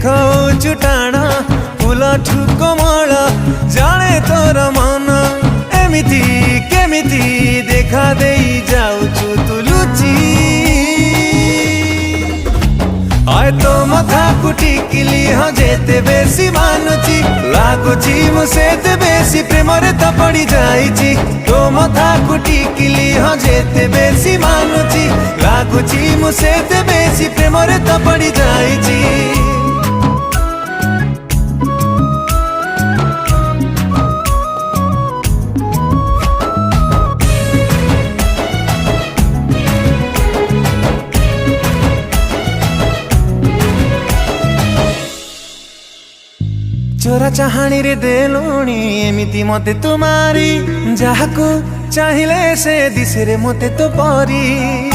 ଦେଖାଉଛୁ ଟାଣ ଫୁଲଠୁ କୋମଳ ଜାଣେ ତୋର ମନ ଏମିତି କେମିତି ଦେଖା ଦେଇ ଯାଉଛୁ ତୁ ଲୁଚି आए तो मथा कुटिकिली हाँ जेते बेसी मानुची लागुची मुझे बेसी प्रेम रे तो पड़ी जाइची तो मथा कुटिकिली हाँ जेते बेसी मानुची लागुची मुझे बेसी प्रेम रे तो पड़ी जाइची चोरा चाहाणी रे देलुणी एमिति मते तुम्हारी जहाको चाहिले से दिसे रे मते तो परी।